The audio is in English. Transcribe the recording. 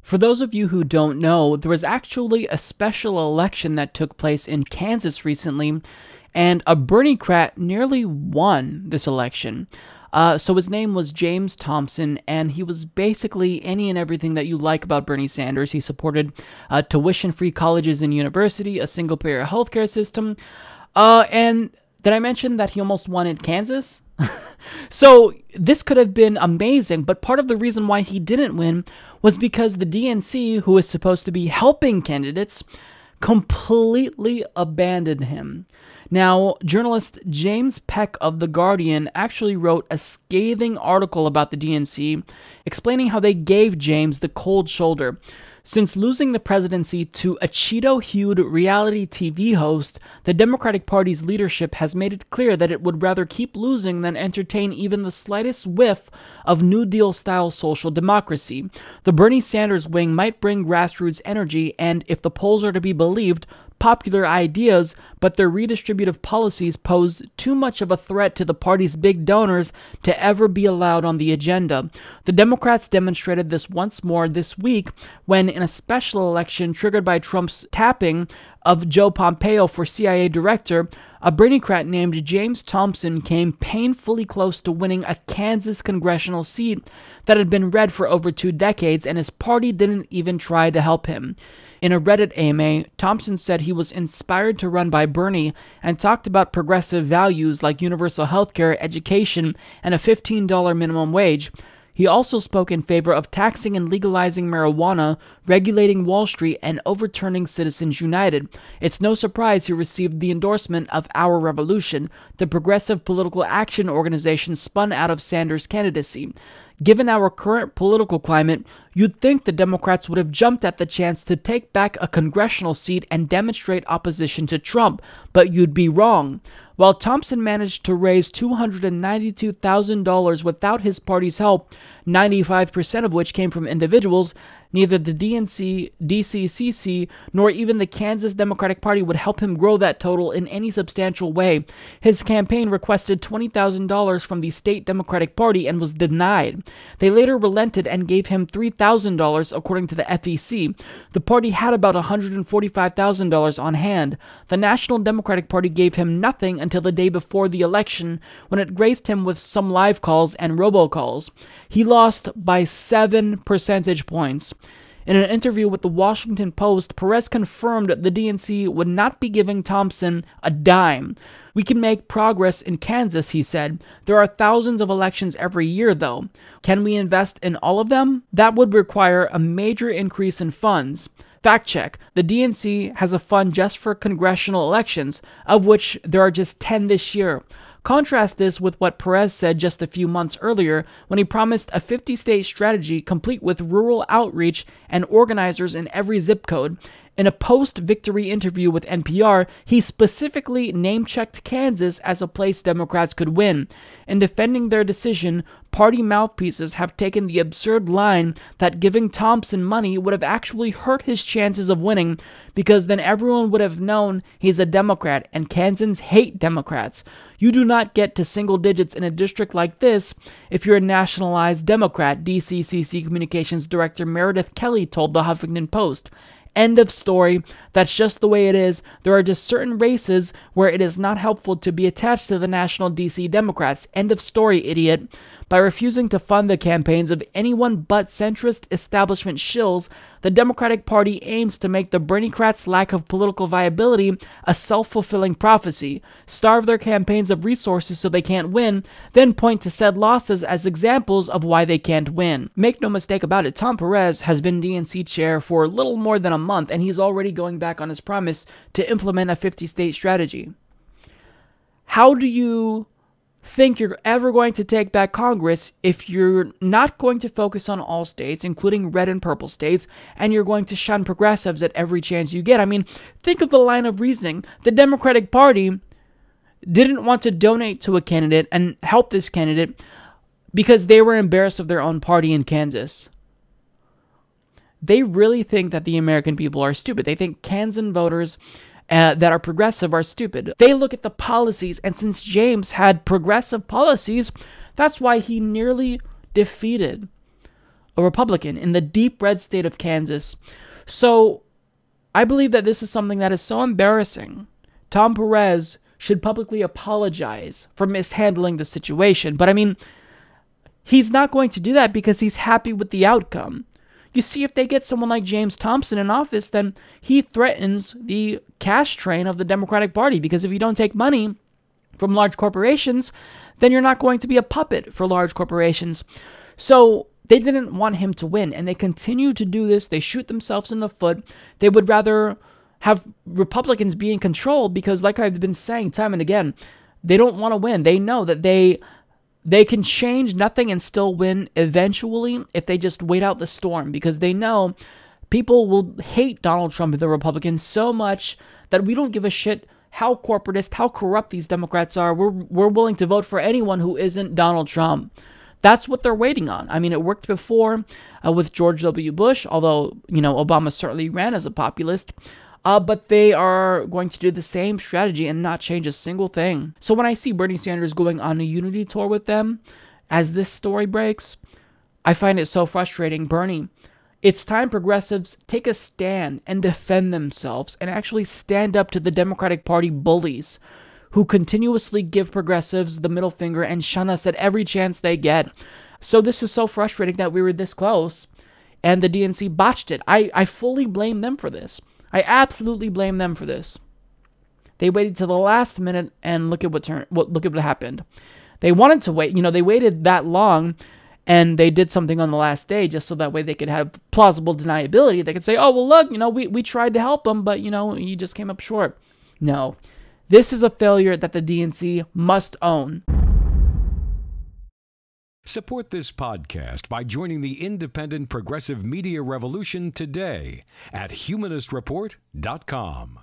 For those of you who don't know, there was actually a special election that took place in Kansas recently, and a Berniecrat nearly won this election. So his name was James Thompson, and he was basically any and everything that you like about Bernie Sanders. He supported tuition-free colleges and university, a single-payer healthcare system, and did I mention that he almost won in Kansas? So this could have been amazing, but part of the reason why he didn't win was because the DNC, who is supposed to be helping candidates, completely abandoned him. Now, journalist James Peck of The Guardian actually wrote a scathing article about the DNC, explaining how they gave James the cold shoulder. Since losing the presidency to a Cheeto-hued reality TV host, the Democratic Party's leadership has made it clear that it would rather keep losing than entertain even the slightest whiff of New Deal-style social democracy. The Bernie Sanders wing might bring grassroots energy and, if the polls are to be believed, popular ideas, but their redistributive policies pose too much of a threat to the party's big donors to ever be allowed on the agenda. The Democrats demonstrated this once more this week when, in a special election triggered by Trump's tapping of Joe Pompeo for CIA director, a Berniecrat named James Thompson came painfully close to winning a Kansas congressional seat that had been red for over 2 decades, and his party didn't even try to help him. In a Reddit AMA, Thompson said he was inspired to run by Bernie and talked about progressive values like universal healthcare, education, and a $15 minimum wage. He also spoke in favor of taxing and legalizing marijuana, regulating Wall Street, and overturning Citizens United. It's no surprise he received the endorsement of Our Revolution, the progressive political action organization spun out of Sanders' candidacy. Given our current political climate, you'd think the Democrats would have jumped at the chance to take back a congressional seat and demonstrate opposition to Trump, but you'd be wrong. While Thompson managed to raise $292,000 without his party's help, 95% of which came from individuals, neither the DNC, DCCC, nor even the Kansas Democratic Party would help him grow that total in any substantial way. His campaign requested $20,000 from the state Democratic Party and was denied. They later relented and gave him $3,000, according to the FEC. The party had about $145,000 on hand. The National Democratic Party gave him nothing until the day before the election, when it graced him with some live calls and robocalls. He lost by 7 percentage points. In an interview with the Washington Post, Perez confirmed the DNC would not be giving Thompson a dime. "We can make progress in Kansas," he said. "There are thousands of elections every year, though. Can we invest in all of them? That would require a major increase in funds." Fact check. The DNC has a fund just for congressional elections, of which there are just 10 this year. Contrast this with what Perez said just a few months earlier when he promised a 50-state strategy complete with rural outreach and organizers in every zip code. In a post-victory interview with NPR, he specifically name-checked Kansas as a place Democrats could win. In defending their decision, party mouthpieces have taken the absurd line that giving Thompson money would have actually hurt his chances of winning, because then everyone would have known he's a Democrat, and Kansans hate Democrats. You do not get to single digits in a district like this if you're a nationalized Democrat, DCCC Communications Director Meredith Kelly told the Huffington Post. End of story. That's just the way it is. There are just certain races where it is not helpful to be attached to the national DC Democrats. End of story, idiot. By refusing to fund the campaigns of anyone but centrist establishment shills, the Democratic Party aims to make the Berniecrats' lack of political viability a self-fulfilling prophecy, starve their campaigns of resources so they can't win, then point to said losses as examples of why they can't win. Make no mistake about it, Tom Perez has been DNC chair for little more than a month, and he's already going back on his promise to implement a 50-state strategy. How do you think you're ever going to take back Congress if you're not going to focus on all states, including red and purple states, and you're going to shun progressives at every chance you get? I mean, think of the line of reasoning. The Democratic Party didn't want to donate to a candidate and help this candidate because they were embarrassed of their own party in Kansas. They really think that the American people are stupid. They think Kansan voters that are progressive are stupid. They look at the policies, and since James had progressive policies, that's why he nearly defeated a Republican in the deep red state of Kansas. So I believe that this is something that is so embarrassing. Tom Perez should publicly apologize for mishandling the situation. But I mean, he's not going to do that because he's happy with the outcome. You see, if they get someone like James Thompson in office, then he threatens the cash train of the Democratic Party, because if you don't take money from large corporations, then you're not going to be a puppet for large corporations. So they didn't want him to win, and they continue to do this. They shoot themselves in the foot. They would rather have Republicans be in control because, like I've been saying time and again, they don't want to win. They know that they can change nothing and still win eventually if they just wait out the storm, because they know people will hate Donald Trump and the Republicans so much that we don't give a shit how corporatist, how corrupt these Democrats are. We're willing to vote for anyone who isn't Donald Trump. That's what they're waiting on. I mean, it worked before with George W. Bush, although, Obama certainly ran as a populist. But they are going to do the same strategy and not change a single thing. So when I see Bernie Sanders going on a unity tour with them, as this story breaks, I find it so frustrating. Bernie, it's time progressives take a stand and defend themselves and actually stand up to the Democratic Party bullies who continuously give progressives the middle finger and shun us at every chance they get. So this is so frustrating that we were this close and the DNC botched it. I fully blame them for this. I absolutely blame them for this. They waited till the last minute, and look at what happened. They wanted to wait. They waited that long, and they did something on the last day just so that way they could have plausible deniability. They could say, "Oh, well, look, we tried to help him, but he just came up short." No, this is a failure that the DNC must own. Support this podcast by joining the independent progressive media revolution today at humanistreport.com.